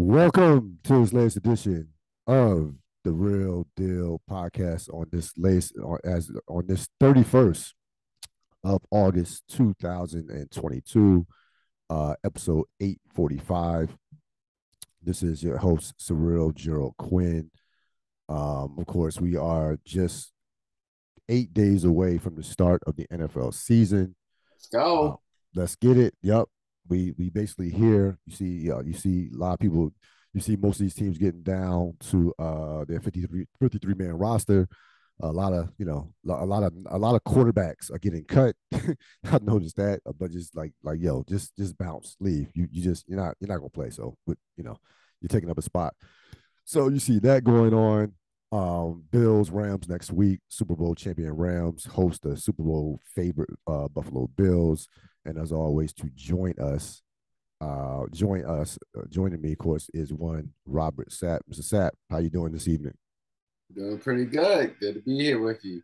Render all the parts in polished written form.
Welcome to this latest edition of the Real Deal podcast on this 31st of August 2022, episode 845. This is your host, Cyril Gerald Quinn. Of course, we are just 8 days away from the start of the NFL season. Let's Uh, go. let's get it. Yep. We basically here. You see a lot of people. You see most of these teams getting down to their 53 man roster. A lot of a lot of quarterbacks are getting cut. I noticed that, but just like yo, just bounce, leave. You're not gonna play. So, but you're taking up a spot. So you see that going on. Bills Rams next week. Super Bowl champion Rams host the Super Bowl favorite Buffalo Bills. And as always, to joining me, of course, is one Robert Sapp. Mr. Sapp, how you doing this evening? Doing pretty good. Good to be here with you.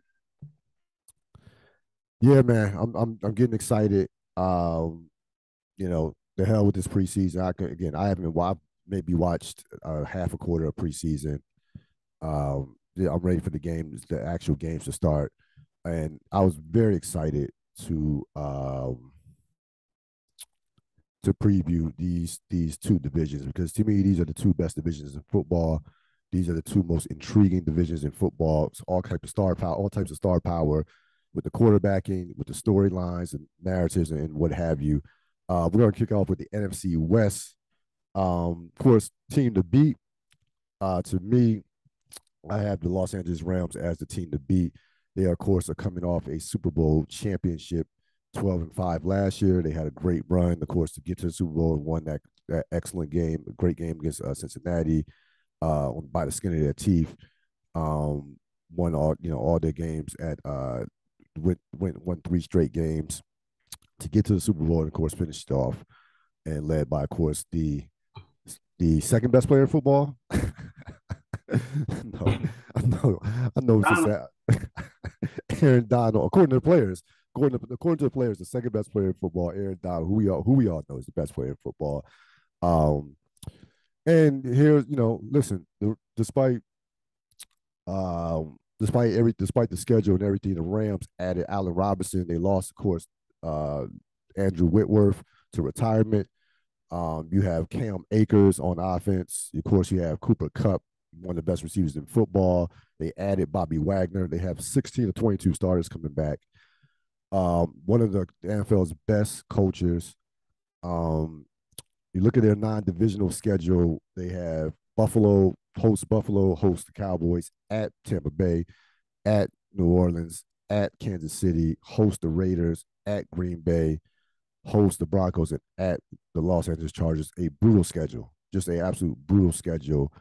Yeah, man, I'm getting excited. The hell with this preseason. I haven't maybe watched half a quarter of preseason. Yeah, I'm ready for the actual games to start, and I was very excited to um, to preview these two divisions because to me these are the two best divisions in football. These are the two most intriguing divisions in football. It's all types of star power, with the quarterbacking, with the storylines and narratives and what have you. We're going to kick off with the NFC West. Of course, team to beat. To me, I have the Los Angeles Rams as the team to beat. They, of course, are coming off a Super Bowl championship, 12-5 last year. They had a great run, of course, to get to the Super Bowl and won that excellent game, a great game against Cincinnati by the skin of their teeth. Won all their games at won three straight games to get to the Super Bowl and, of course, finished off and led by, of course, the second best player in football. No, I know it's a Donald. sad. Aaron Donald, according to the players, the second best player in football, Aaron Donald, who we all know is the best player in football. Um, and here, listen, despite the schedule and everything, the Rams added Allen Robinson. They lost, of course, uh, Andrew Whitworth to retirement. You have Cam Akers on offense. Of course, you have Cooper Kupp, one of the best receivers in football. They added Bobby Wagner. They have 16 to 22 starters coming back. One of the NFL's best coaches. Um, you look at their non-divisional schedule. They have Buffalo, host the Cowboys at Tampa Bay, at New Orleans, at Kansas City, host the Raiders, at Green Bay, host the Broncos, and at the Los Angeles Chargers. A brutal schedule, just a absolute brutal schedule.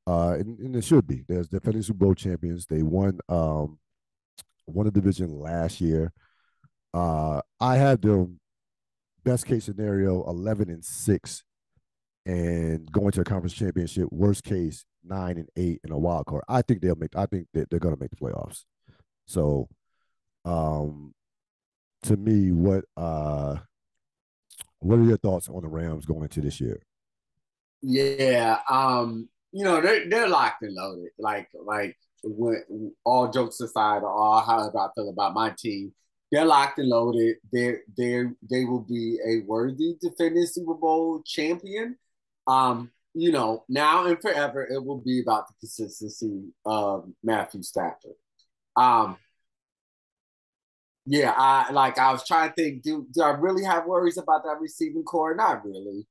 And it should be. There's defending Super Bowl champions. They won the division last year. I had them best case scenario 11-6 and going to a conference championship. Worst case 9-8 in a wild card. I think that they're going to make the playoffs. So, um, to me, what are your thoughts on the Rams going into this year? Yeah. They're locked and loaded. Like when all jokes aside, or all how I feel about my team, they're locked and loaded. They will be a worthy defending Super Bowl champion. Now and forever, it will be about the consistency of Matthew Stafford. Um, Yeah, I was trying to think, do I really have worries about that receiving core? Not really.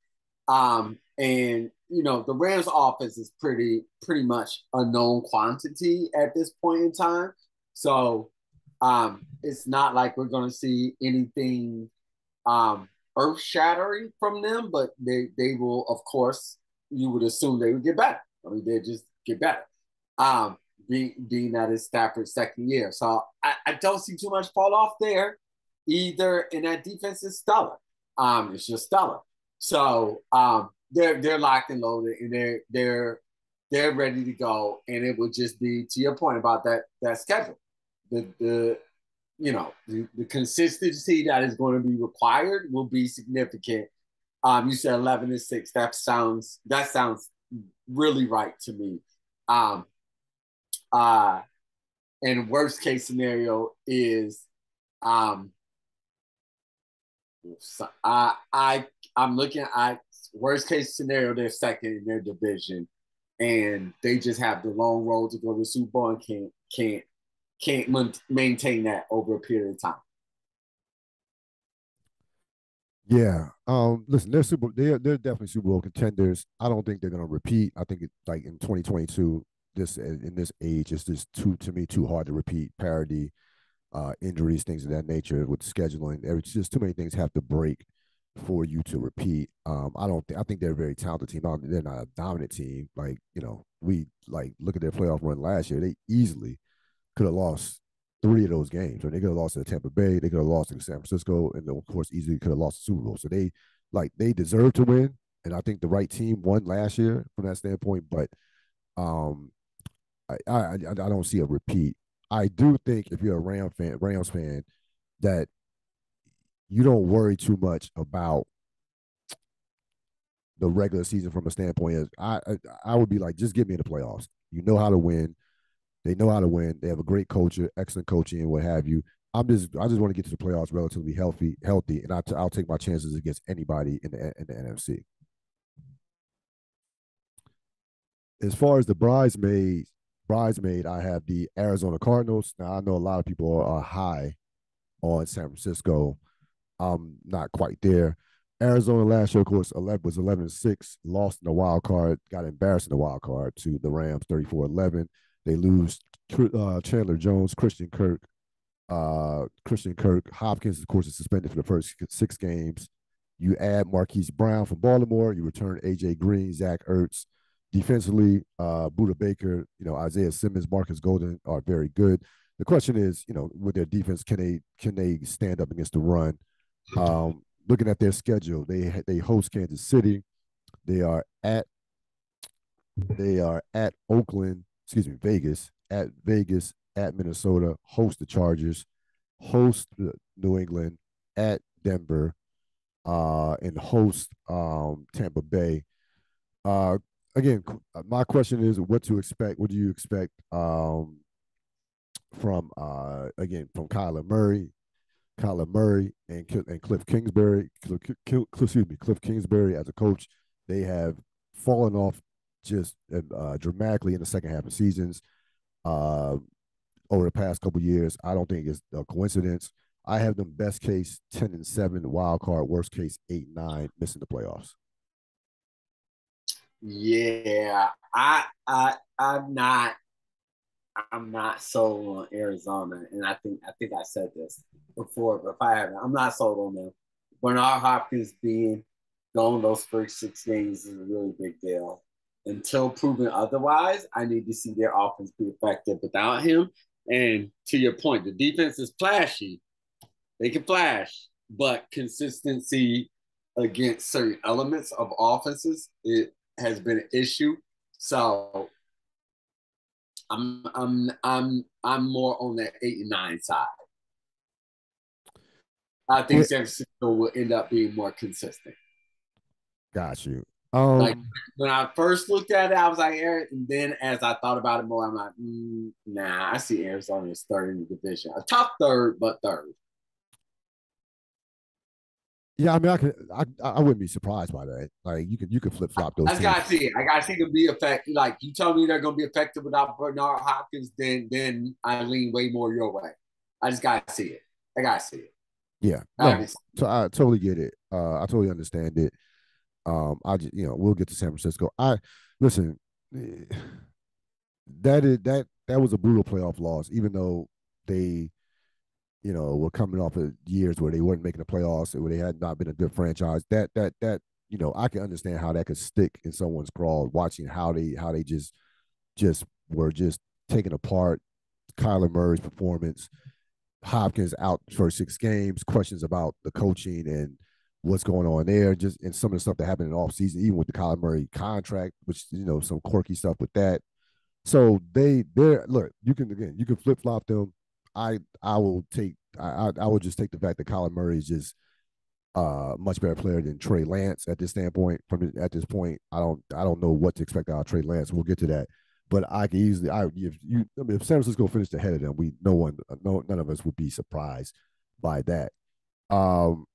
And the Rams offense is pretty much a known quantity at this point in time. So it's not like we're gonna see anything earth shattering from them, but they will, of course, you would assume they would get better. I mean, they just get better. Um, being that it's Stafford's second year. So I don't see too much fall off there either. And that defense is stellar. It's just stellar. So they're locked and loaded and they're ready to go. And it will just be to your point about that schedule. The consistency that is going to be required will be significant You said 11-6. That sounds really right to me. Um, uh, and worst case scenario is, um, so I'm looking at worst case scenario. They're second in their division, and they just have the long road to go to the Super Bowl and can't maintain that over a period of time. Yeah. Listen, they're definitely Super Bowl contenders. I don't think they're gonna repeat. I think like in 2022, this in this age, it's just too hard to repeat. Parity, injuries, things of that nature with scheduling. It's just too many things have to break for you to repeat. I don't think I think they're a very talented team. They're not a dominant team. Like, we like look at their playoff run last year. They easily could have lost three of those games. Or they could have lost to Tampa Bay, they could have lost to San Francisco, and of course easily could have lost the Super Bowl. So they deserve to win. And I think the right team won last year from that standpoint. But um I don't see a repeat. I do think if you're a Rams fan, that you don't worry too much about the regular season from a standpoint of I would be like, just get me in the playoffs. You know how to win. They know how to win. They have a great culture, excellent coaching, and what have you. I just want to get to the playoffs relatively healthy, and I'll take my chances against anybody in the NFC. As far as the bridesmaid, I have the Arizona Cardinals. Now I know a lot of people are high on San Francisco. I'm not quite there. Arizona last year, of course, 11-6, lost in the wild card, got embarrassed in the wild card to the Rams 34-11. They lose Chandler Jones, Christian Kirk. Hopkins, of course, is suspended for the first 6 games. You add Marquise Brown from Baltimore. You return A.J. Green, Zach Ertz. Defensively, Buda Baker, Isaiah Simmons, Marcus Golden are very good. The question is, with their defense, can they stand up against the run? Looking at their schedule, they host Kansas City. They are at Oakland, excuse me, Vegas, at Minnesota, host the Chargers, host New England, at Denver, and host Tampa Bay. Uh, Again, my question is, what to expect? What do you expect from Kyler Murray and Cliff Kingsbury, Cliff Kingsbury as a coach? They have fallen off just dramatically in the second half of seasons uh, over the past couple years. I don't think it's a coincidence. I have them best case 10-7 wild card, worst case 8-9, missing the playoffs. Yeah, I'm not sold on Arizona, and I think I said this before, but if I haven't, I'm not sold on them. Bernard Hopkins being gone those first 6 games is a really big deal. Until proven otherwise, I need to see their offense be effective without him. And to your point, the defense is flashy. They can flash, but consistency against certain elements of offenses, it has been an issue. So I'm more on that 8 and 9 side. I think Yeah, San Francisco will end up being more consistent. got you. Like Um, when I first looked at it, I was like, Eric, and then as I thought about it more, I'm like, nah, I see Arizona as third in the division, a top third, but third. yeah, I mean, I wouldn't be surprised by that. Like you could flip flop I those just gotta teams. see it. I gotta see them be effective. Like you tell me they're gonna be effective without Bernard Hopkins, then I lean way more your way. I just gotta see it. I gotta see it. Yeah, I no, haven't so I totally get it. I totally understand it. I just we'll get to San Francisco. I listen. That was a brutal playoff loss, even though they were coming off of years where they weren't making the playoffs, where they had not been a good franchise. That I can understand how that could stick in someone's craw, watching how they just were just taken apart. Kyler Murray's performance, Hopkins out for 6 games, questions about the coaching and what's going on there, just and some of the stuff that happened in the offseason, even with the Kyler Murray contract, which some quirky stuff with that. So they're look, you can flip flop them. I will just take the fact that Kyler Murray is just much better player than Trey Lance at this standpoint. At this point, I don't know what to expect out of Trey Lance. We'll get to that, but I can easily if San Francisco finished ahead of them, none of us would be surprised by that. Um,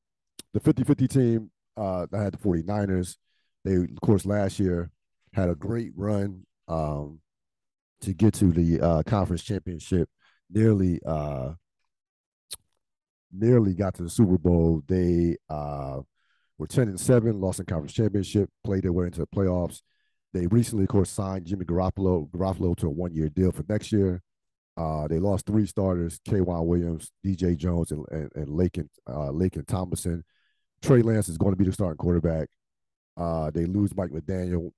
the 50-50 team that had the 49ers, they of course last year had a great run to get to the conference championship. Nearly nearly got to the Super Bowl. They were 10-7, lost in conference championship, played their way into the playoffs. They recently, of course, signed Jimmy Garoppolo to a 1-year deal for next year. They lost 3 starters: K'Waun Williams, DJ Jones, and Laken Tomlinson. Trey Lance is going to be the starting quarterback. They lose Mike McDaniel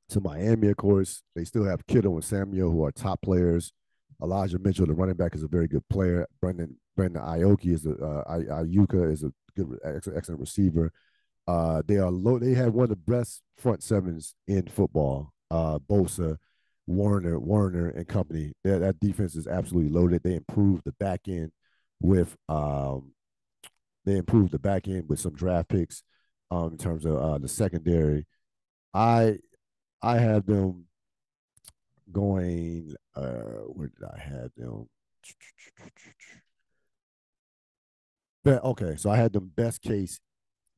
to Miami, of course. They still have Kittle and Samuel, who are top players. Elijah Mitchell, the running back, is a very good player. Brandon Ayuka is a good, excellent receiver. They are low. They have one of the best front sevens in football. Bosa, Warner, and company. That defense is absolutely loaded. They improved the back end with some draft picks in terms of the secondary. I I have them going. Where did I have them? Okay, so I had them best case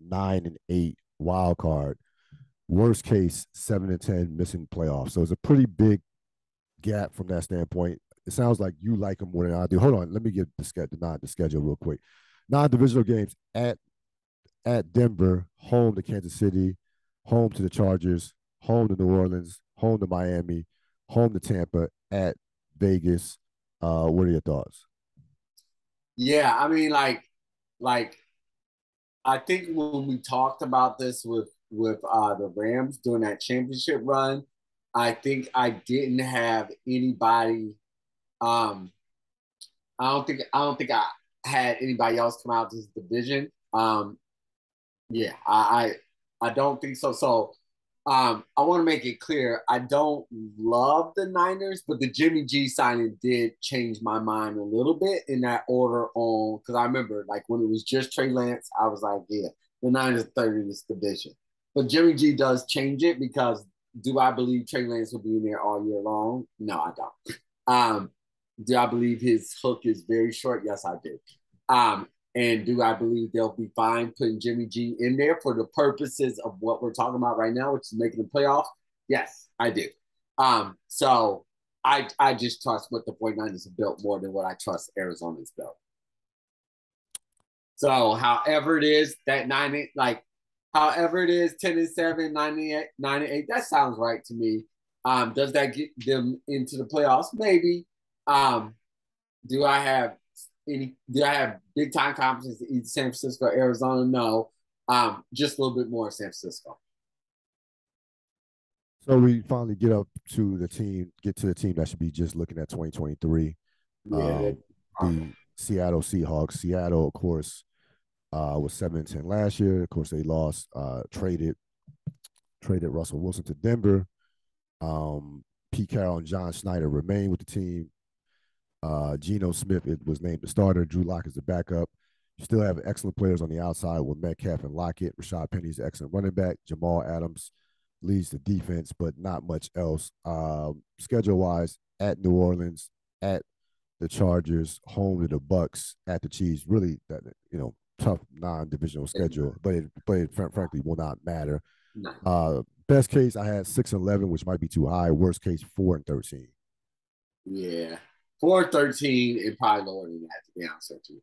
9-8 wild card, worst case 7-10 missing playoffs. So it's a pretty big gap from that standpoint. It sounds like you like them more than I do. Hold on, let me get the schedule real quick. Non-divisional games at Denver, home to Kansas City, home to the Chargers, home to New Orleans, home to Miami, home to Tampa, at Vegas. What are your thoughts? Yeah, I mean, like I think when we talked about this with the Rams during that championship run, I think I didn't have anybody. Um, I don't think I had anybody else come out this division. Yeah, I don't think so. So I want to make it clear I don't love the Niners, but the Jimmy G signing did change my mind a little bit in that order on because I remember like when it was just Trey Lance, I was like, yeah, the Niners are third in this division. But Jimmy G does change it because do I believe Trey Lance will be in there all year long? No, I don't. Do I believe his hook is very short? Yes, I do. And do I believe they'll be fine putting Jimmy G in there for the purposes of what we're talking about right now, which is making the playoffs? Yes, I do. So I just trust what the 49ers have built more than what I trust Arizona's built. So however it is, that 9 like however it is, 10-7, 9-8, that sounds right to me. Does that get them into the playoffs? Maybe. Um, do I have do I have big time confidence in either San Francisco or Arizona? No. Just a little bit more San Francisco. So we finally get to the team that should be just looking at 2023. Yeah. The Seattle Seahawks. Seattle, of course, was 7-10 last year. Of course, they lost, traded Russell Wilson to Denver. Pete Carroll and John Schneider remain with the team. Geno Smith was named the starter. Drew Lock is the backup. You still have excellent players on the outside with Metcalf and Lockett. Rashad Penny's an excellent running back. Jamal Adams leads the defense, but not much else. Schedule-wise, at New Orleans, at the Chargers, home to the Bucks, at the Chiefs. Really, that tough non-divisional schedule, but it frankly will not matter. Best case, I had 6-11, which might be too high. Worst case, 4-13. Yeah. 4-13 and probably lower than that, to be honest with you.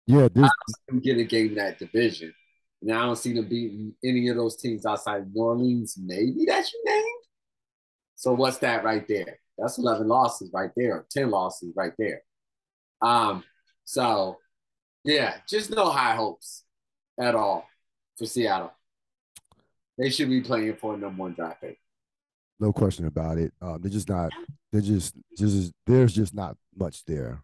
Yeah, I don't get a game in that division. And I don't see them beating any of those teams outside of New Orleans. Maybe that's your name. So what's that right there? That's 11 losses right there, or 10 losses right there. So yeah, just no high hopes at all for Seattle. They should be playing for a #1 draft pick. No question about it. They're just not. They're just there's just not much there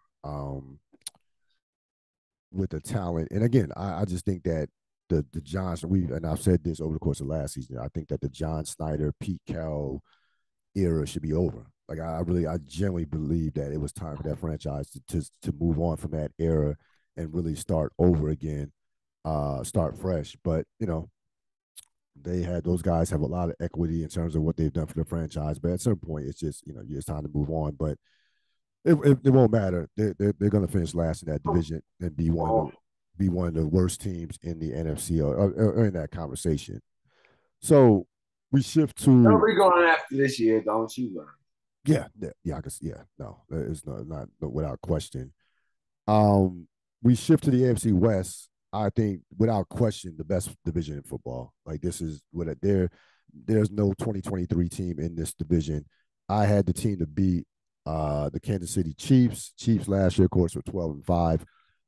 with the talent. And again, I just think that the John and I've said this over the course of last season. I think that the John Snyder, Pete Carroll era should be over. I genuinely believe that it was time for that franchise to move on from that era and really start over again, start fresh. But they had those guys have a lot of equity in terms of what they've done for the franchise. But at some point, it's just it's time to move on. But it won't matter. They're going to finish last in that division and be one of the worst teams in the NFC or in that conversation. So we shift to. We're going after this year, don't you learn? Yeah, I guess, no, it's not without question. We shift to the AFC West. I think without question the best division in football. Like this is what there's no 2023 team in this division. I had the team to beat the Kansas City Chiefs. Chiefs last year, of course, were 12-5,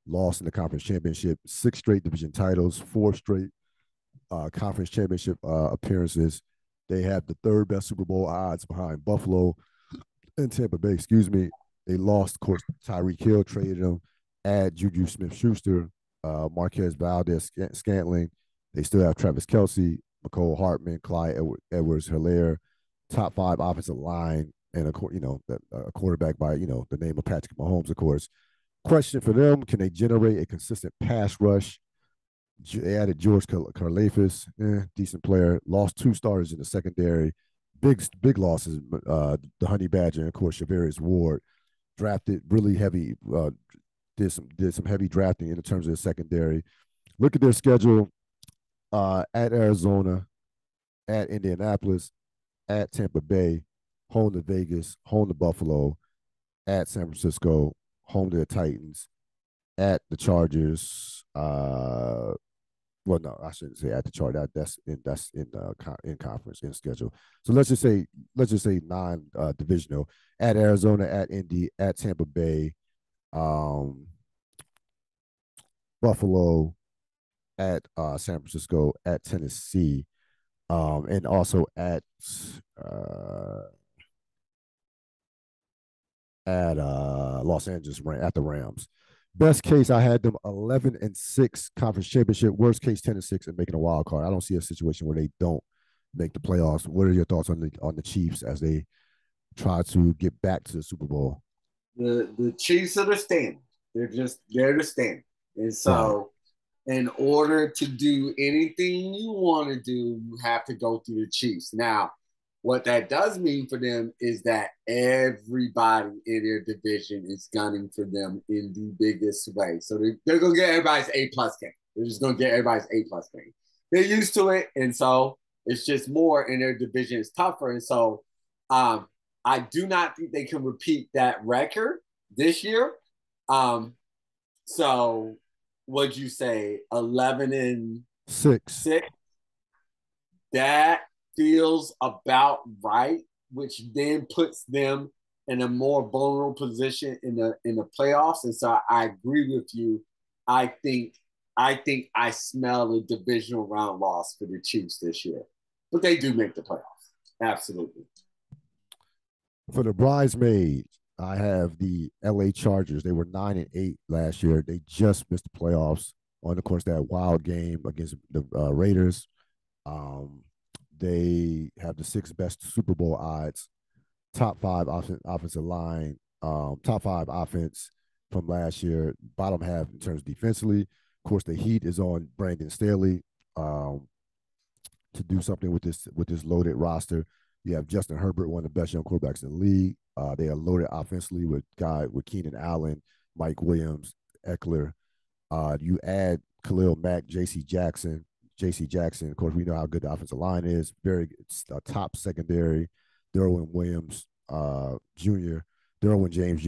lost in the conference championship, 6 straight division titles, 4 straight conference championship appearances. They have the 3rd best Super Bowl odds behind Buffalo and Tampa Bay. Excuse me. They lost, of course, Tyreek Hill, traded them, add Juju Smith-Schuster, Marquez Valdez-Scantling. They still have Travis Kelce, McCole Hartman, Clyde Edwards-Helaire, top 5 offensive line, and a quarterback by the name of Patrick Mahomes, of course. Question for them: can they generate a consistent pass rush? They added George Karlaftis, decent player. Lost 2 starters in the secondary. Big losses. The Honey Badger, and of course, Charvarius Ward, drafted really heavy. Did some heavy drafting in terms of the secondary. Look at their schedule: at Arizona, at Indianapolis, at Tampa Bay, home to Vegas, home to Buffalo, at San Francisco, home to the Titans, at the Chargers. Well, no, I shouldn't say at the Chargers. That's in conference in schedule. So let's just say non-divisional: at Arizona, at Indy, at Tampa Bay, Buffalo, at San Francisco, at Tennessee, and also at Los Angeles at the Rams. Best case, I had them 11-6 conference championship. Worst case, 10-6 and making a wild card. I don't see a situation where they don't make the playoffs. What are your thoughts on the Chiefs as they try to get back to the Super Bowl? The Chiefs are the standard. They're the standard. And so in order to do anything you want to do, you have to go through the Chiefs. Now, what that does mean for them is that everybody in their division is gunning for them in the biggest way. So they're going to get everybody's A-plus game. They're just going to get everybody's A-plus game. They're used to it, and so it's just more, and their division is tougher. And so I do not think they can repeat that record this year. So what'd you say? 11-6. That feels about right, which then puts them in a more vulnerable position in the playoffs. And so I agree with you. I think I smell a divisional round loss for the Chiefs this year, but they do make the playoffs. Absolutely. For the bridesmaids, I have the LA Chargers. They were 9-8 last year. They just missed the playoffs on, of course, that wild game against the Raiders. They have the 6th best Super Bowl odds, top 5 offensive line, top 5 offense from last year, bottom half in terms of defensively. Of course, the heat is on Brandon Staley to do something with this loaded roster. You have Justin Herbert, one of the best young quarterbacks in the league. They are loaded offensively with Keenan Allen, Mike Williams, Eckler. You add Khalil Mack, J.C. Jackson. Of course, we know how good the offensive line is. Very top secondary. Derwin Williams Jr., Derwin James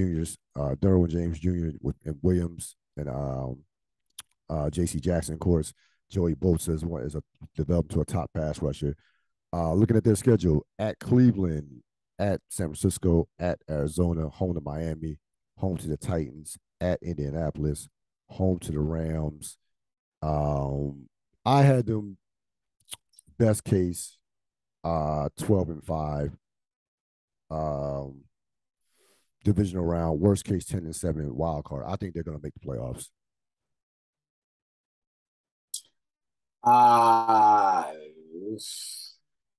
Jr. And Williams and J.C. Jackson, of course. Joey Bosa is developed to a top pass rusher. Looking at their schedule: at Cleveland, at San Francisco, at Arizona, home to Miami, home to the Titans, at Indianapolis, home to the Rams. I had them best case 12-5, divisional round. Worst case 10-7 wild card. I think they're going to make the playoffs.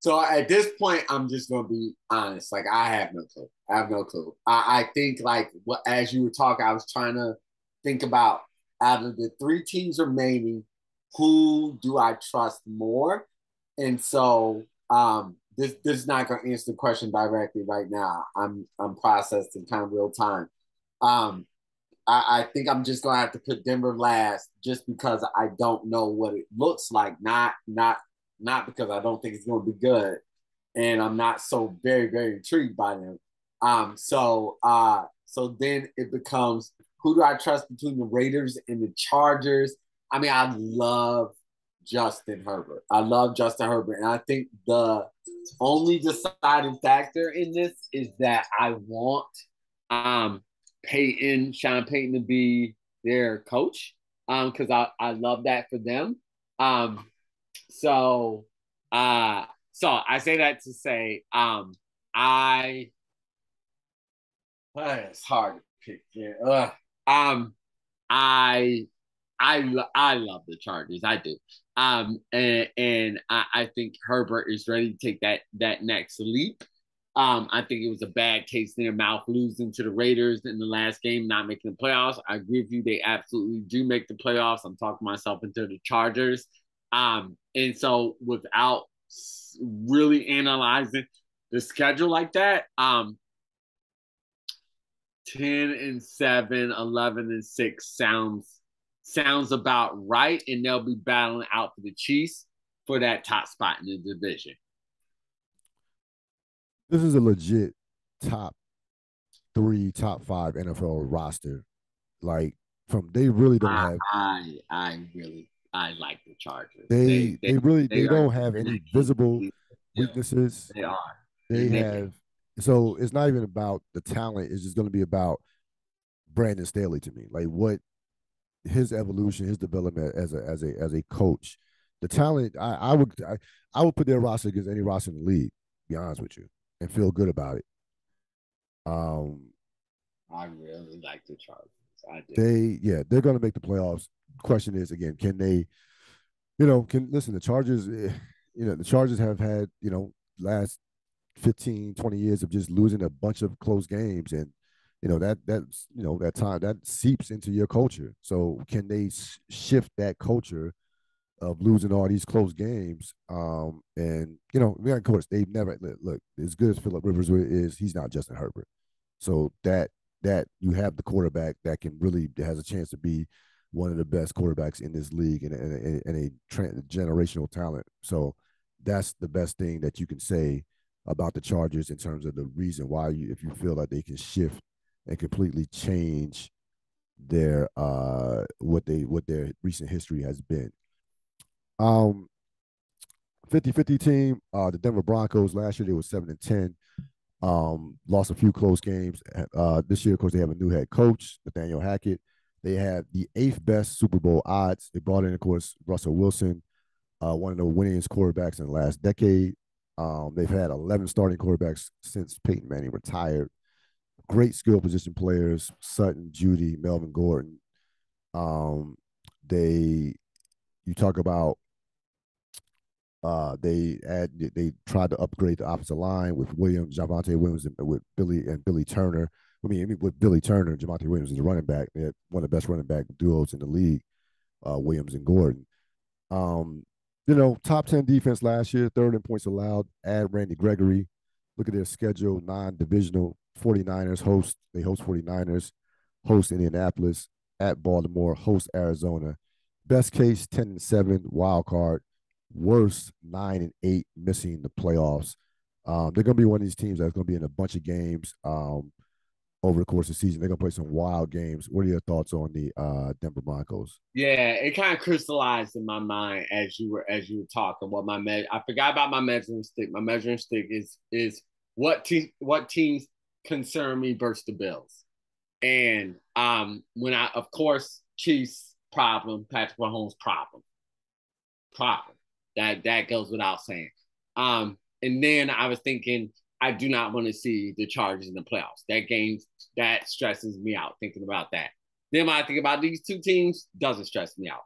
So at this point, I'm just gonna be honest. Like I have no clue. I think like as you were talking, I was trying to think about out of the three teams remaining, who do I trust more? And so this is not going to answer the question directly right now. I'm processing kind of real time. Um, I think I'm just gonna have to put Denver last just because I don't know what it looks like. Not because I don't think it's gonna be good, and I'm not so very intrigued by them. So then it becomes, who do I trust between the Raiders and the Chargers? I mean, I love Justin Herbert. I love Justin Herbert, and I think the only deciding factor in this is that I want um Sean Payton to be their coach. Because I love that for them. Um so so I say that to say I it's hard to pick. Yeah. Um I I love the Chargers. I do. And I think Herbert is ready to take that next leap. I think it was a bad taste in their mouth losing to the Raiders in the last game, not making the playoffs. I agree with you; they absolutely do make the playoffs. I'm talking myself into the Chargers. And so without really analyzing the schedule like that, 10-7, 11-6 sounds about right, and they'll be battling out for the Chiefs for that top spot in the division. This is a legit top 3, top 5 NFL roster. Like from they really don't have. I like the Chargers. They are don't have any visible weaknesses. They are. They have. So it's not even about the talent. It's just going to be about Brandon Staley to me. Like what his evolution, his development as a coach. The talent, I would put their roster against any roster in the league. To be honest with you, and feel good about it. I really like the Chargers. I do. They're going to make the playoffs. Question is again, can they? Can listen. The Chargers, the Chargers have had last 15, 20 years of just losing a bunch of close games, and that time that seeps into your culture. So can they shift that culture of losing all these close games? And of course they've never look as good as Philip Rivers is. He's not Justin Herbert, so that you have the quarterback that can really has a chance to be one of the best quarterbacks in this league and a generational talent. So that's the best thing that you can say about the Chargers in terms of the reason why if you feel like they can shift and completely change their what their recent history has been. 50-50 team. The Denver Broncos last year they were 7-10. Lost a few close games. This year, of course, they have a new head coach, Nathaniel Hackett. They have the 8th best Super Bowl odds. They brought in, of course, Russell Wilson, one of the winningest quarterbacks in the last decade. They've had 11 starting quarterbacks since Peyton Manning retired. Great skill position players: Sutton, Judy, Melvin Gordon. You talk about they tried to upgrade the offensive line with Javonte Williams, and with Billy Turner. With Billy Turner and Javonte Williams as a running back, they had one of the best running back duos in the league, Williams and Gordon. Top 10 defense last year, 3rd in points allowed. Add Randy Gregory. Look at their schedule: non-divisional. 49ers host. They host 49ers. Host Indianapolis. At Baltimore. Host Arizona. Best case 10-7 wild card. Worst 9-8 missing the playoffs. They're going to be one of these teams that's going to be in a bunch of games over the course of the season. They're going to play some wild games. What are your thoughts on the Denver Broncos? Yeah, it kind of crystallized in my mind as you were talking. I forgot about my measuring stick. My measuring stick is what teams concern me versus the Bills. And when of course, Chiefs problem, Patrick Mahomes problem. That goes without saying. And then I was thinking, I do not want to see the Chargers in the playoffs. That game, that stresses me out thinking about that. Then when I think about these two teams, doesn't stress me out.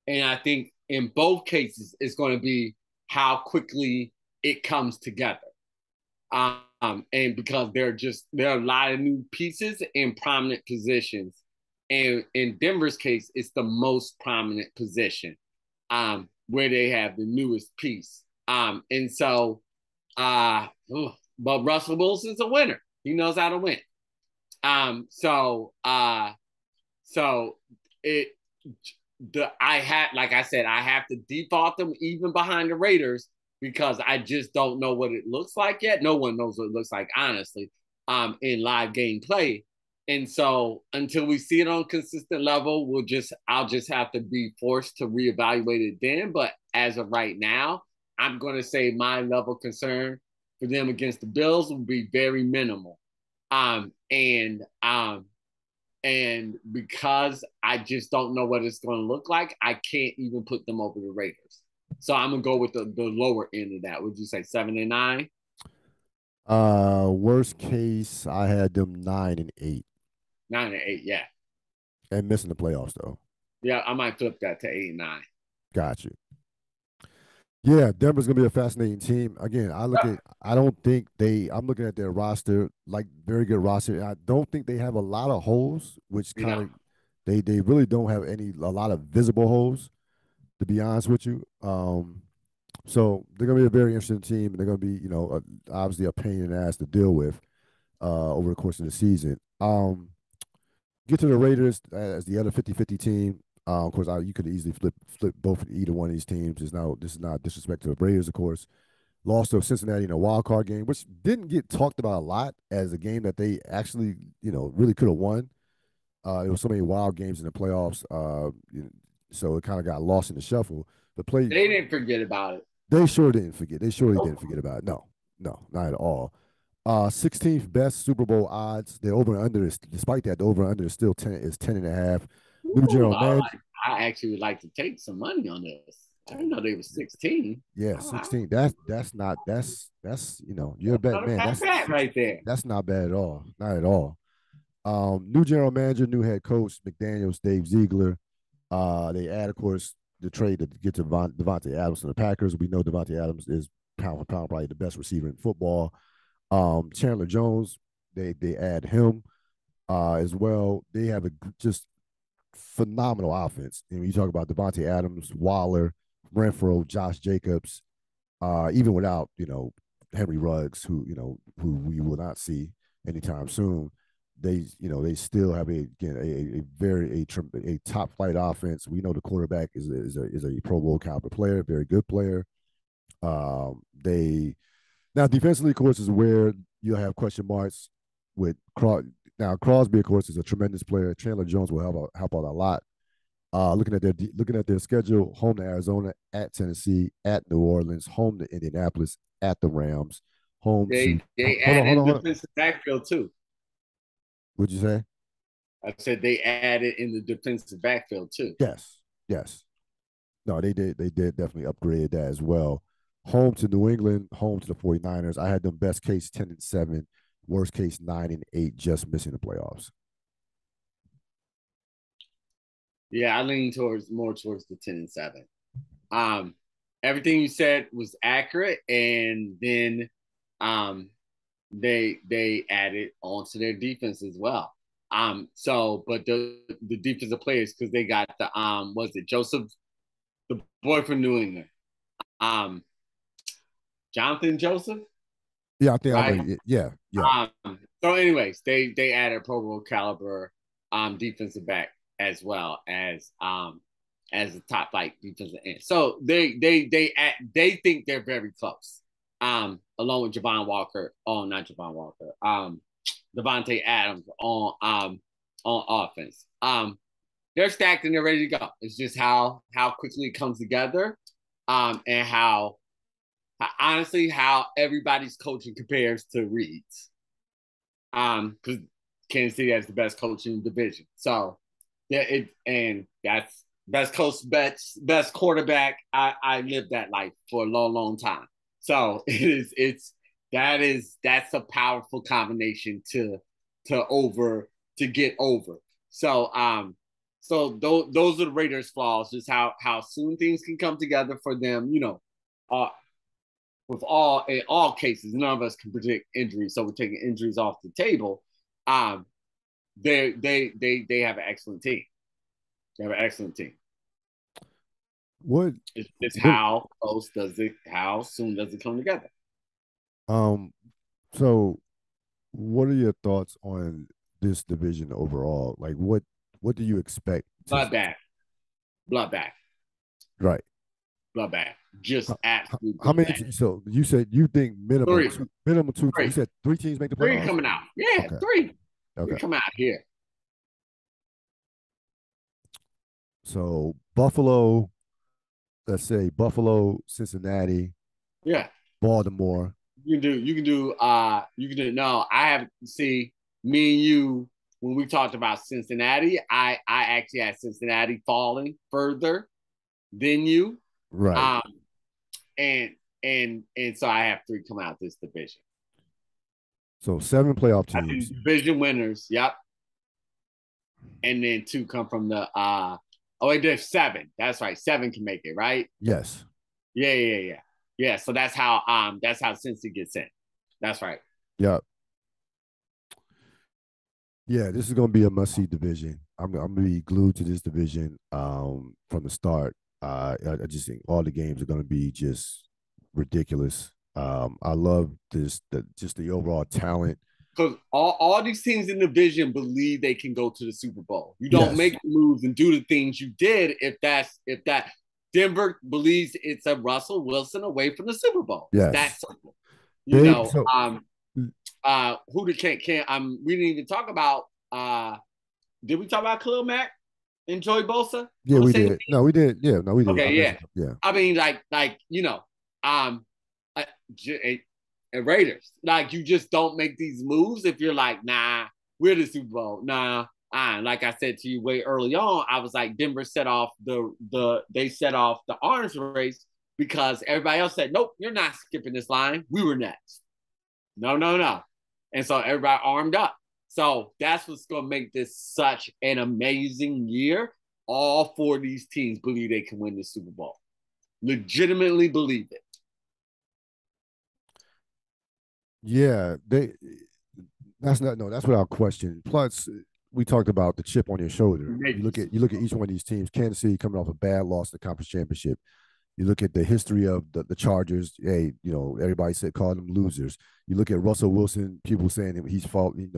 And I think in both cases, it's going to be how quickly it comes together. And because there are a lot of new pieces in prominent positions. And in Denver's case, it's the most prominent position, where they have the newest piece. And so, but Russell Wilson's a winner. He knows how to win. So it I had, like I said, I have to default them even behind the Raiders because I just don't know what it looks like yet. No one knows what it looks like, honestly, in live game play. And so until we see it on consistent level, I'll just have to be forced to reevaluate it then. But as of right now, I'm going to say my level of concern for them against the Bills will be very minimal. Um, and um, and because I just don't know what it's going to look like, I can't even put them over the Raiders. So I'm gonna go with the lower end of that. Would you say 7-9? Worst case, I had them 9-8 9-8, yeah. and missing the playoffs though. Yeah, I might flip that to 8-9. Got you. Yeah, Denver's gonna be a fascinating team. Again, I don't think I'm looking at their roster, like very good roster. I don't think they have a lot of holes, which kind of they really don't have a lot of visible holes, to be honest with you. So they're gonna be a very interesting team, and they're gonna be, obviously a pain in the ass to deal with over the course of the season. Get to the Raiders as the other 50-50 team. Of course, you could easily flip either one of these teams. This is not disrespect to the Raiders, of course. Lost to Cincinnati in a wild card game, which didn't get talked about a lot as a game that they actually, really could have won. There was so many wild games in the playoffs, so it kind of got lost in the shuffle. They didn't forget about it. They sure didn't forget. They surely didn't forget about it. No, not at all. 16th best Super Bowl odds. The over and under is, despite that, the over and under is still 10.5. New general manager. I actually would like to take some money on this. I didn't know they were 16. Yeah, 16. That's you're a bet man. That's bad right there. That's not bad at all. Not at all. New general manager, new head coach, McDaniels, Dave Ziegler. They add, of course, the trade to get to Davante Adams to the Packers. We know Davante Adams is pound for pound probably the best receiver in football. Chandler Jones, they add him as well. They have a just phenomenal offense. And when you talk about Davante Adams, Waller, Renfro, Josh Jacobs, even without Henry Ruggs, who we will not see anytime soon. They still have a very top flight offense. We know the quarterback is a Pro Bowl caliber player, very good player. They now defensively, of course, is where you'll have question marks with now Crosby, of course, is a tremendous player. Chandler Jones will help out a lot. Looking at their schedule: home to Arizona, at Tennessee, at New Orleans, home to Indianapolis, at the Rams, home they to added defensive backfield too. What'd you say? I said they added in the defensive backfield too. Yes. No, they did definitely upgrade that as well. Home to New England, home to the 49ers. I had them best case 10-7, worst case 9-8, just missing the playoffs. Yeah, I lean more towards the 10-7. Everything you said was accurate, and then they added onto their defense as well. But the defensive players, because they got the was it Joseph, the boy from New England, Jonathan Joseph. Yeah, I think right? Yeah. So, anyways, they added Pro Bowl caliber defensive back as well as the top flight defensive end. So they think they're very close. Along with Javon Walker, not Javon Walker, Davante Adams on offense. They're stacked and they're ready to go. It's just how quickly it comes together, and how honestly how everybody's coaching compares to Reed's. Because Kansas City has the best coach in the division. So and that's best coach, best quarterback. I lived that life for a long time. So that's a powerful combination to get over. So those are the Raiders' flaws, just how soon things can come together for them. In all cases, none of us can predict injuries, so we're taking injuries off the table. they have an excellent team. They have an excellent team. What It's what how soon does it come together? um so what are your thoughts on this division overall? Like what do you expect to Bloodbath, bloodbath, right? bloodbath. Just How, absolute how many bloodbath. so you said you think Three, minimum two, you three, said three teams make the three playoffs? coming out. Yeah, Okay. three. Three Okay. come out here. So Buffalo, let's say Buffalo, Cincinnati, Yeah. Baltimore. No, I have see me and you when we talked about Cincinnati, I actually had Cincinnati falling further than you. Right. Um and and so I have three come out this division. So seven playoff I think teams. division winners, yep. And then two come from the oh wait, there's seven. That's right. Seven can make it, right? Yes. Yeah. Yeah, so that's how Cincy gets in. That's right. Yeah. Yeah, this is going to be a must-see division. I'm going to be glued to this division from the start. I just think all the games are going to be just ridiculous. I love just the overall talent. Because all these teams in the division believe they can go to the Super Bowl. You don't Yes. make the moves and do the things you did if that Denver believes it's a Russell Wilson away from the Super Bowl. It's that Yes. simple. They so Who the can't we didn't even talk about did we talk about Khalil Mack and Joey Bosa yeah, on the we same did. team? No, we did. Yeah, no, we did. Okay, yeah. Yeah. I mean, um, uh, Raiders. Like, you just don't make these moves if you're like, nah, we're the Super Bowl. Nah. Like I said to you way early on, I was like, Denver set off they set off the arms race because everybody else said, nope, you're not skipping this line. We were next. No. And so everybody armed up. So that's what's going to make this such an amazing year. All four of these teams believe they can win the Super Bowl. Legitimately believe it. Yeah, that's without question. Plus, we talked about the chip on your shoulder. You look at each one of these teams. Kansas City coming off a bad loss in the conference championship. You look at the history of the Chargers. Hey, everybody said call them losers. You look at Russell Wilson. People saying that he's fallen.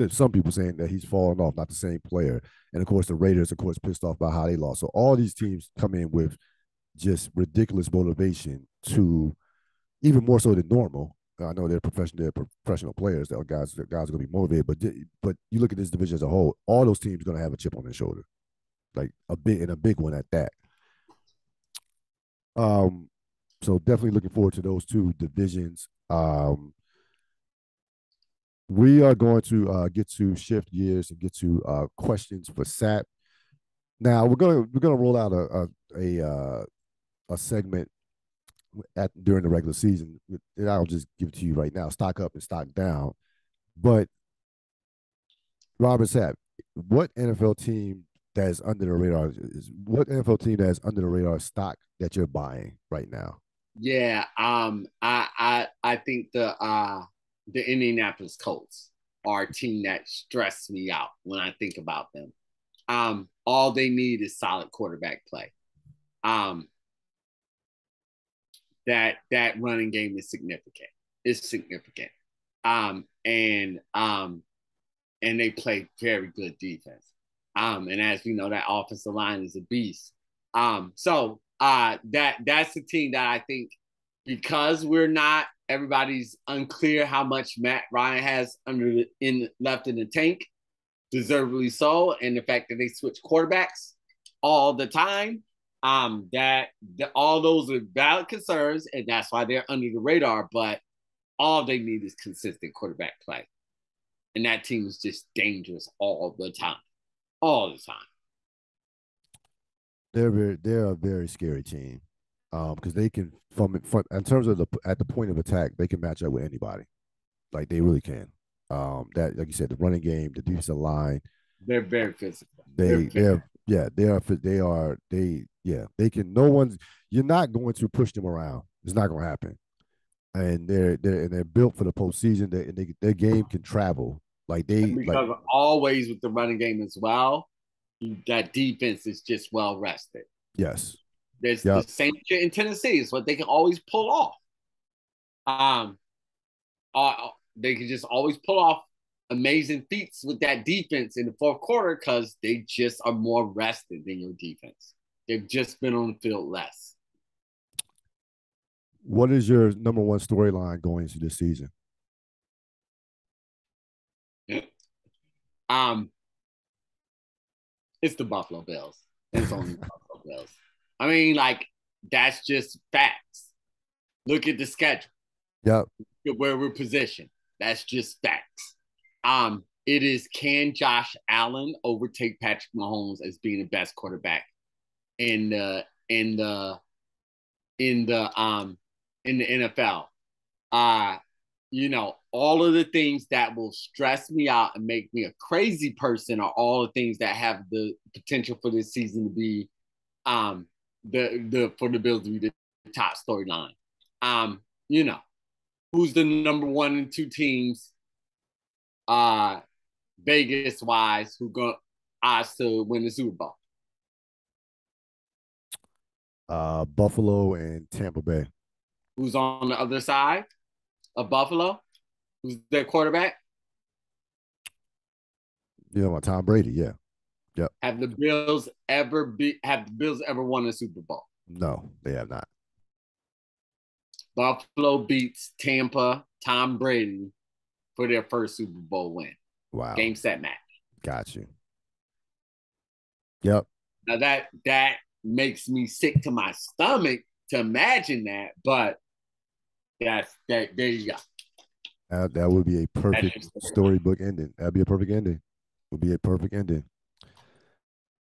Some people saying that he's fallen off, not the same player. And of course, the Raiders, of course, pissed off by how they lost. So all these teams come in with just ridiculous motivation to even more so than normal. I know they're professional players. That guys are going to be motivated, but you look at this division as a whole. All those teams are going to have a chip on their shoulder, like a big one at that. So definitely looking forward to those two divisions. We are going to get to shift gears and get to questions for Sap. Now we're gonna roll out a segment during the regular season. And I'll just give it to you right now: stock up and stock down. But Robert Sapp, what NFL team that is under the radar what NFL team that is under the radar stock that you're buying right now? Yeah, I think the Indianapolis Colts are a team that stress me out when I think about them. All they need is solid quarterback play. That running game is significant. It's significant. And they play very good defense. And as we know, that offensive line is a beast. That's the team that I think, because everybody's unclear how much Matt Ryan has left in the tank, deservedly so, and the fact that they switch quarterbacks all the time. All those are valid concerns, and that's why they're under the radar. But all they need is consistent quarterback play, and that team is just dangerous all the time. They're a very scary team, because they can from in terms of at the point of attack, they can match up with anybody, like they really can. That, like you said, the running game, the defensive line, they're very physical. They can. No one's. You're not going to push them around. It's not going to happen. And they're built for the postseason. Their game can travel. Like they like because always with the running game as well, that defense is just well rested. yes. There's the Yep. same shit in Tennessee. It's what they can always pull off. Um, they can just always pull off amazing feats with that defense in the fourth quarter because they just are more rested than your defense. They've just been on the field less. What is your number one storyline going into this season? Um, it's the Buffalo Bills. It's only the Buffalo Bills. I mean, like, that's just facts. Look at the schedule. Yep. Look at where we're positioned. That's just facts. It is, can Josh Allen overtake Patrick Mahomes as being the best quarterback in the in the in the in the NFL? All of the things that will stress me out and make me a crazy person are all the things that have the potential for this season to be the for the Bills to be the top storyline. You know, who's the number 1 and 2 teams Vegas wise who go odds to win the Super Bowl? Buffalo and Tampa Bay. Who's on the other side of Buffalo? Who's their quarterback? You know, Tom Brady. Yeah. Yep. Have the Bills ever won a Super Bowl? No, they have not. Buffalo beats Tampa, Tom Brady for their first Super Bowl win. Wow. Game, set, match. Got you. Yep. Now that makes me sick to my stomach to imagine that, but there you go. That would be a perfect storybook ending. That'd be a perfect ending. Would be a perfect ending.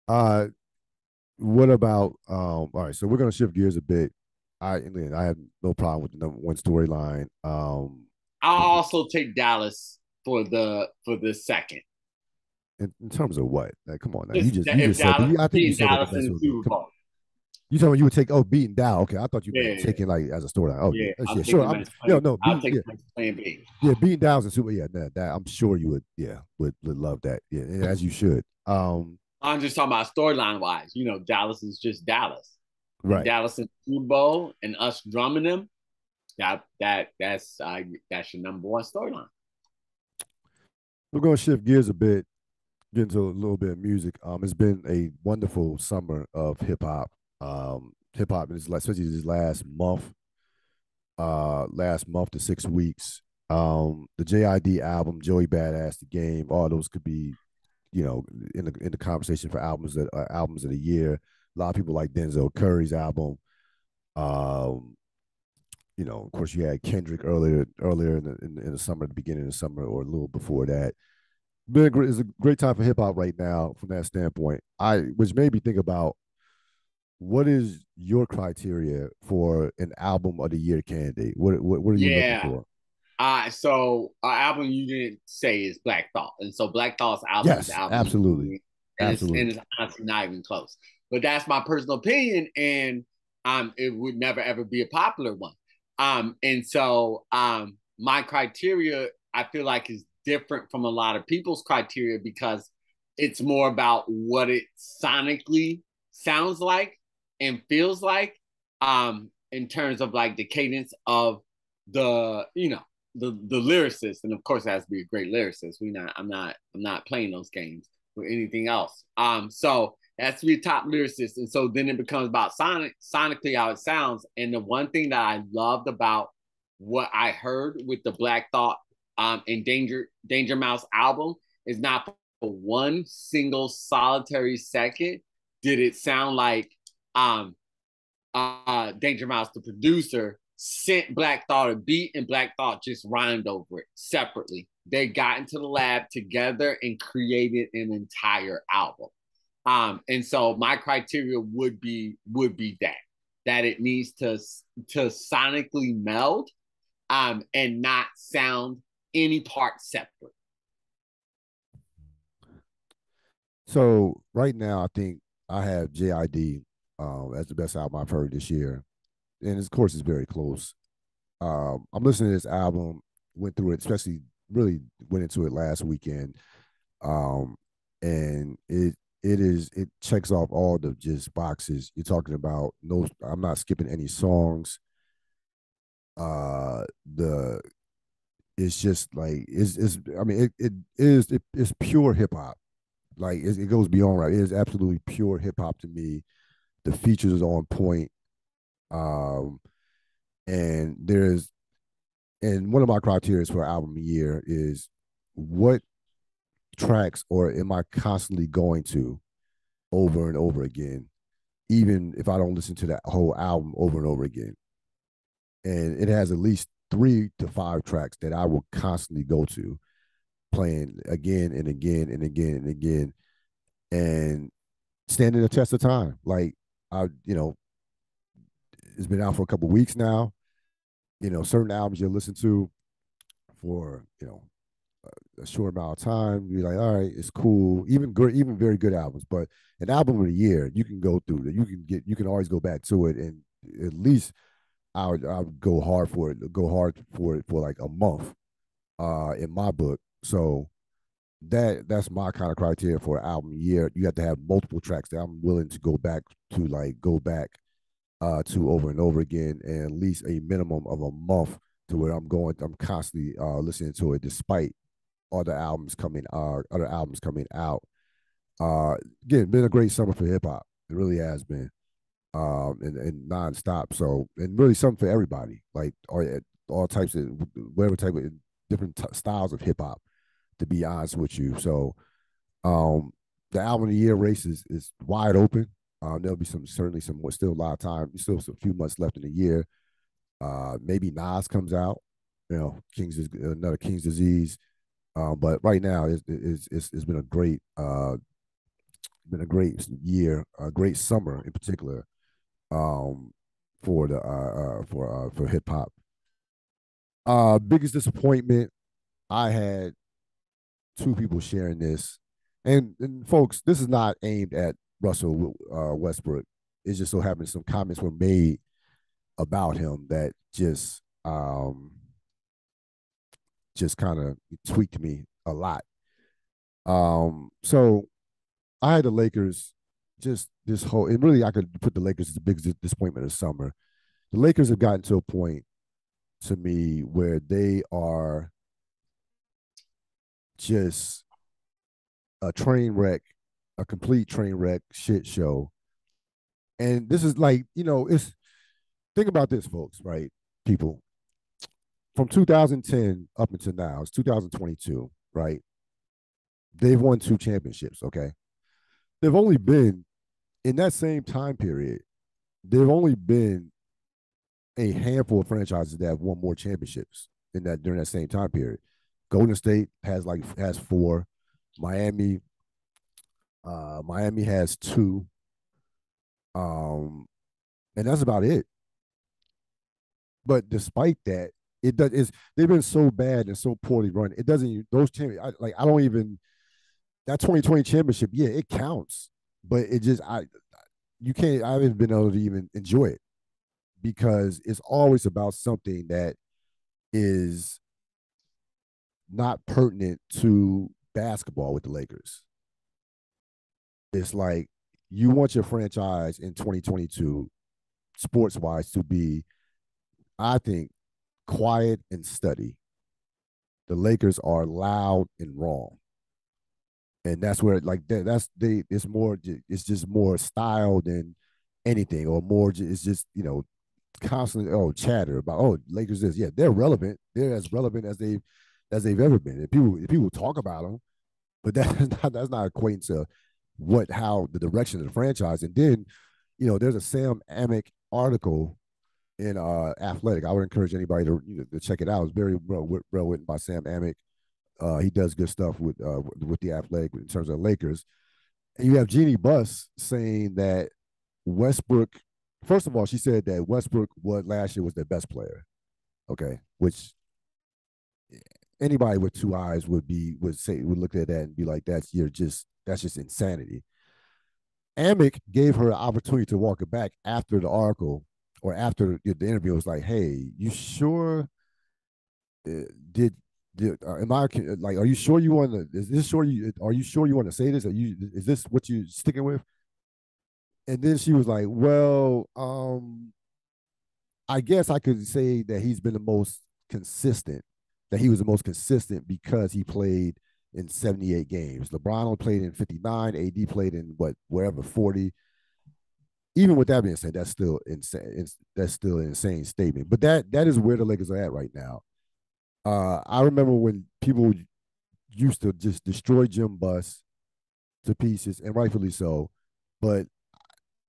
What about all right, so we're gonna shift gears a bit. I have no problem with the number one storyline. I'll also take Dallas for the second. In terms of what? Like, come on now. You just said I think you said Dallas that in the Super Bowl. You told me you would take beating Dow. Okay, I thought you meant taking like as a storyline. Oh yeah, sure. I'll take plan B. Yeah, beating Dow's and Super. Yeah, that I'm sure you would. Yeah, would love that. Yeah, as you should. I'm just talking about storyline wise. Dallas is just Dallas. Right. Dallas in the Super Bowl and us drumming them. That's your number one storyline. We're gonna shift gears a bit, get into a little bit of music. It's been a wonderful summer of hip hop. Hip hop is especially this last month to 6 weeks. The JID album, Joey Badass, The Game, all those could be, in the conversation for albums of the year. A lot of people like Denzel Curry's album. Of course, you had Kendrick earlier in the summer, the beginning of the summer, or a little before that. It's a great time for hip hop right now from that standpoint. Which made me think about, what is your criteria for an album of the year candidate? What are you looking for? So our album you didn't say is Black Thought, and so Black Thought's album is the album, absolutely, and it's honestly not even close. But that's my personal opinion, and it would never ever be a popular one. And so my criteria, I feel like, is different from a lot of people's criteria because it's more about what it sonically sounds like and feels like, in terms of like the cadence of the lyricist, and of course it has to be a great lyricist. I'm not playing those games or anything else. So it has to be a top lyricist, and so then it becomes about sonically how it sounds. And the one thing that I loved about what I heard with the Black Thought and Danger Mouse album is not for one single solitary second did it sound like Danger Mouse, the producer, sent Black Thought a beat and Black Thought just rhymed over it separately. They got into the lab together and created an entire album. And so my criteria would be that it needs to sonically meld, and not sound any part separate. So right now, I think I have JID as the best album I've heard this year, and of course it's very close. I'm listening to this album, went through it, especially really went into it last weekend, um, and it checks off all the just boxes. You're talking about no, I'm not skipping any songs. The It's just like it's I mean it's pure hip hop. Like it goes beyond right. It is absolutely pure hip hop to me. The features are on point. Um, and there's and one of my criteria for album of the year is what tracks or am I constantly going to over and over again, even if I don't listen to that whole album over and over again. And it has at least 3 to 5 tracks that I will constantly go to, playing again and again and again and again, and standing the test of time. Like it's been out for a couple of weeks now. Certain albums you'll listen to for a short amount of time. You're like, all right, it's cool. Even good, even very good albums, but an album of the year, you can go through that. You can always go back to it, and at least I would go hard for it for like a month, in my book. So that's my kind of criteria for an album year. You have to have multiple tracks that I'm willing to go back to over and over again, and at least a minimum of a month to where I'm constantly listening to it despite other albums coming out. Again, been a great summer for hip hop. It really has been, and nonstop. So, and really something for everybody, like all types of whatever type of different styles of hip hop. To be honest with you, so um, the album of the year race is wide open. There'll be certainly some more, still a lot of time, still a few months left in the year. Maybe Nas comes out, another King's Disease. But right now, it's been a great year, a great summer in particular, um, for hip hop. Biggest disappointment, I had two people sharing this, and folks, this is not aimed at Russell Westbrook. It just so happens some comments were made about him that just kind of tweaked me a lot. So I had the Lakers just this whole, and really I could put the Lakers as the biggest disappointment of the summer. The Lakers have gotten to a point to me where they are just a train wreck, a complete train wreck shit show. And this is like, it's think about this, folks, right? People, from 2010 up until now, it's 2022, right? They've won 2 championships, okay? They've only been in that same time period, there've only been a handful of franchises that have won more championships in that during that same time period. Golden State has 4. Miami, Miami has 2. Um, and that's about it. But despite that, it does is they've been so bad and so poorly run. It doesn't those champions I don't even that 2020 championship. Yeah, it counts, but it just I you can't. I haven't been able to even enjoy it because it's always about something that is not pertinent to basketball with the Lakers. It's like you want your franchise in 2022, sports wise, to be, I think, quiet and steady. The Lakers are loud and wrong. And that's where like it's more it's just more style than anything, or more it's just constantly chatter about Lakers is, yeah, they're relevant, they're as relevant as they've ever been, and people talk about them, but that's not equating to how the direction of the franchise. And then there's a Sam Amick article in Athletic. I would encourage anybody to check it out. It's very well written by Sam Amick. He does good stuff with the Athletic in terms of the Lakers. And you have Jeannie Buss saying that Westbrook. First of all, she said that Westbrook last year was their best player. Okay, which anybody with 2 eyes would look at that and be like, that's just insanity. Amick gave her an opportunity to walk it back after the article or after the interview. It was like, hey, you sure did am I like? Are you sure you want to? Is this sure you? Are you sure you want to say this? Are you? Is this what you sticking with? And then she was like, "Well, I guess I could say that he's been the most consistent. That he was the most consistent because he played in 78 games. LeBron only played in 59. AD played in wherever 40. Even with that being said, that's still insane. That's still an insane statement. But that is where the Lakers are at right now. I remember when people used to just destroy Jim Buss to pieces, and rightfully so. But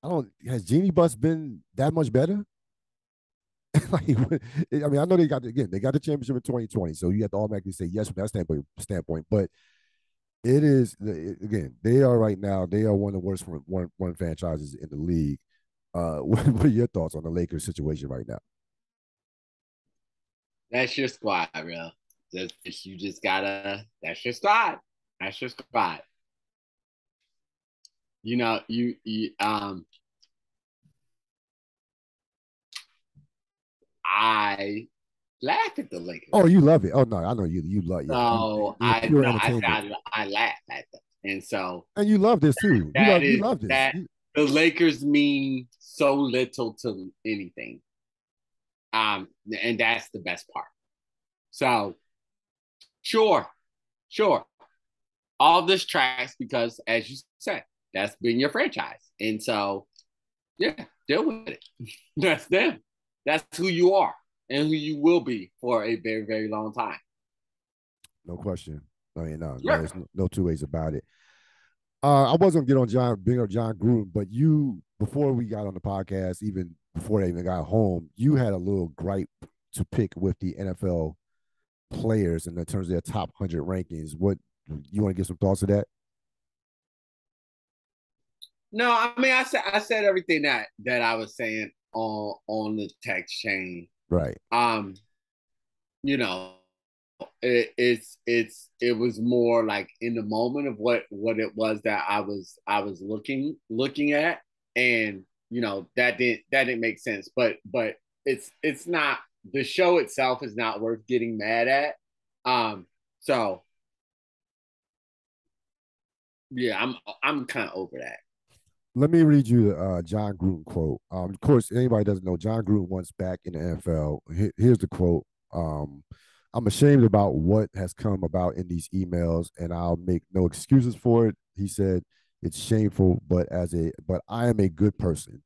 I don't. Has Jeanie Buss been that much better? Like, I mean, I know they got the championship in 2020, so you have to automatically say yes from that standpoint. But it is again, they are right now. They are one of the worst one franchises in the league. What are your thoughts on the Lakers situation right now? That's your squad, bro. You just gotta. That's your squad. That's your squad. I laugh at the Oh, Lakers. you love it. Oh no, I know you love. Yeah, So it's I pure no, entertainment, I laugh at them, and so and you love this too. You love this. that the Lakers mean so little to anything. And that's the best part. So sure, sure, all this tracks because, as you said, that's been your franchise, and so yeah, deal with it. That's them. That's who you are and who you will be for a very, very long time. No question. I mean, no, Sure. there's no two ways about it. I wasn't gonna get on bring up John Gruden, but you before we got on the podcast, even before they even got home, you had a little gripe to pick with the NFL players in terms of their top 100 rankings. What you want to get some thoughts of that? No, I mean I said everything that I was saying on the text chain. Right. Um, you know, it was more like in the moment of what it was that I was looking at, and that didn't make sense. But it's not, the show itself is not worth getting mad at. So yeah, I'm kind of over that. Let me read you the John Gruden quote. Of course, anybody doesn't know John Gruden once back in the NFL. Here's the quote. I'm ashamed about what has come about in these emails, and I'll make no excuses for it. He said, "It's shameful, but I am a good person.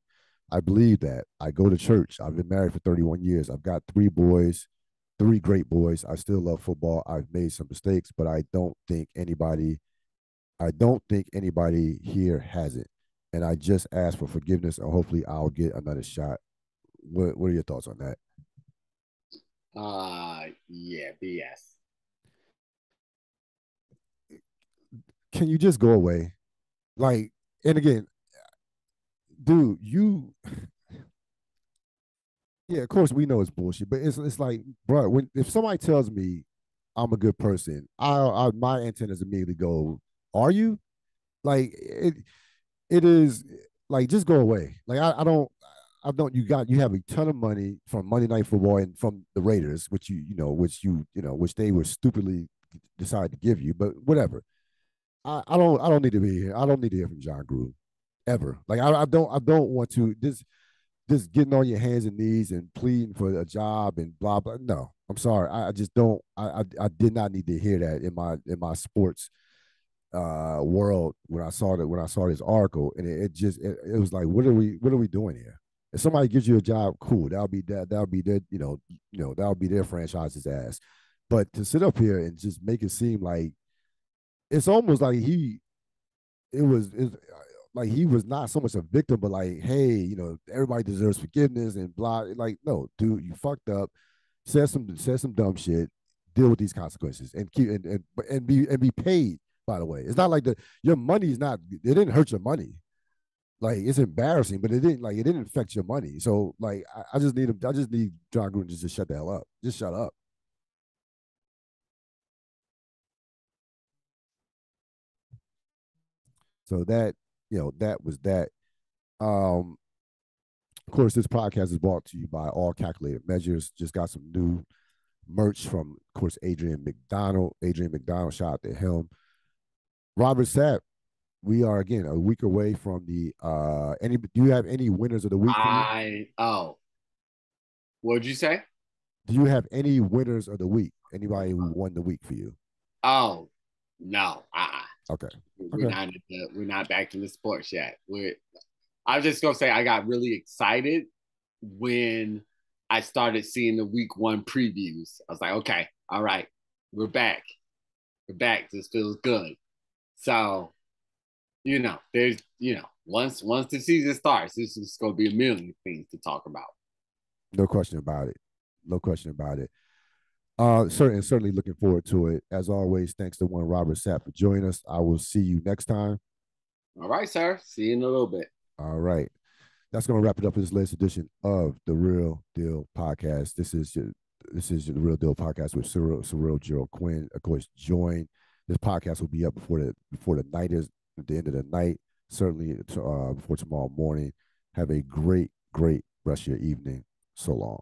I believe that. I go to church. I've been married for 31 years. I've got three boys, three great boys. I still love football. I've made some mistakes, but I don't think anybody here has it. And I just ask for forgiveness, and hopefully I'll get another shot." What are your thoughts on that? Yeah, BS. Can you just go away? Like, and again, dude, yeah, of course we know it's bullshit, but it's like, bro, when if somebody tells me I'm a good person, my antennas immediately go, "Are you?" Like it is like just go away. Like I don't you have a ton of money from Monday Night Football and from the Raiders, which which they were stupidly decided to give you, but whatever. I don't need to be here. I don't need to hear from John Gruden ever. Like I don't want to just getting on your hands and knees and pleading for a job and blah blah. No, I'm sorry. I just don't. I did not need to hear that in my sports world when I saw this article, and it was like, what are we doing here? If somebody gives you a job, cool, that'll be their that'll be their franchise's ass. But to sit up here and just make it seem like it's almost like it was it's like he was not so much a victim, but like, hey, everybody deserves forgiveness and blah. Like, no, dude, you fucked up, said some dumb shit, deal with these consequences and keep and be paid. By the way, it's not like your money is not, it didn't hurt your money. Like, it's embarrassing, but it didn't affect your money. So like, I just need him. I just need John Gruden just to shut the hell up. Just shut up. So that was that. Um, of course, this podcast is brought to you by All Calculated Measures. Just got some new merch from, of course, Adrian McDonald. Adrian McDonald, shout out to him. Robert Sapp, we are again a week away from the any do you have any winners of the week for you? What'd you say? Do you have any winners of the week? Anybody who won the week for you? Oh, no. Okay. We're not we're not back to the sports yet. I was just gonna say I got really excited when I started seeing the week 1 previews. I was like, okay, all right, we're back. We're back. This feels good. So, there's once the season starts, this is gonna be a million things to talk about. No question about it. No question about it. Certainly looking forward to it. As always, thanks to one Robert Sapp for joining us. I will see you next time. All right, sir. See you in a little bit. All right. That's going to wrap it up for this latest edition of the Real Deal Podcast. This is the Real Deal Podcast with Cyril Gerald Quinn. Of course, join. This podcast will be up before the night is at the end of the night. Certainly before tomorrow morning. Have a great rest of your evening. So long.